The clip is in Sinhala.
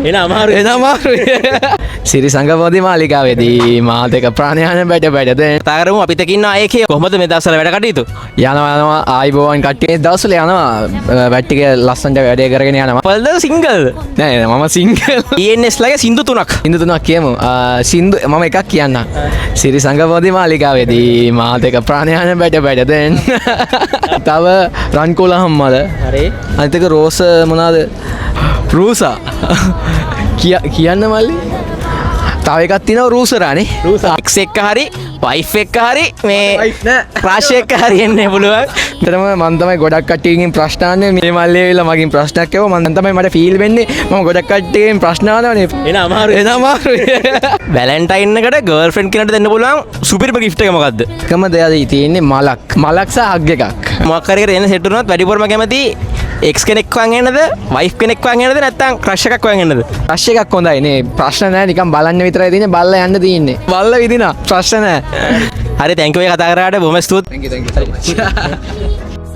එන අමාරු සිරි සංගපෝධි මාලිකාවේදී මාත් එක ප්‍රාණයාන බැට තාරමු අපිට ඉන්න ආයේ කොහොමද මේ දවස්වල වැඩ කටයුතු යනවා ආයිබෝවන් කට්ටිය දවස්වල යනවා වැට්ටික ලස්සනට වැඩේ කරගෙන යනවා පල්ද සිංගල් නෑ මම සිංගල් ENS ලගේ සින්දු තුනක් කියමු සින්දු මම එකක් කියන්න සිරි සංගපෝධි මාලිකාවේදී මාත් එක ප්‍රාණයාන බැට තව රන්කෝල හම්මද හරි අනිතක රෝස මොනාද රූසා කියන්න මල්ලි තව එකක් තියෙනවා රූසරානේ එක්ස් එක්ක හරි වයිෆ් එක්ක හරි මේ රාශි එක්ක හරි එන්න පුළුවන් ඇත්තටම මම තමයි ගොඩක් කට්ටියකින් ප්‍රශ්න අහන්නේ මේ මල්ලේ ඇවිල්ලා මගෙන් ප්‍රශ්නයක් ඇහුවා මම තමයි මට ෆීල් වෙන්නේ මම ගොඩක් කට්ටියකින් ප්‍රශ්න අහනවානේ එන අමාරු වැලන්ටයින් එකට ගර්ල්ෆ්‍රෙන්ඩ් කෙනෙක්ට දෙන්න පුළුවන් සුපිරිම ගිෆ්ට් එක මොකද්ද එකම දෙයක් තියෙන්නේ මලක් සහ හග් එකක් මොකක් හරි එන්න සෙට් වුණොත් වැඩිපුරම කැමති එක්ස් කෙනෙක් වන් එන්නද වයිෆ් කෙනෙක් වන් එන්නද නැත්නම් ක්‍රෂ් එකක් වන් එන්නද ක්‍රෂ් එකක් හොඳයි නේ ප්‍රශ්න නැහැ නිකන් බලන්න විතරයි තියෙන්නේ බල්ලා යන්න තියෙන්නේ බල්ලා විදිනා ප්‍රශ්න නැහැ හරි තැන්ක් යු කතා කරාට බොහොම ස්තුතියි thank you so much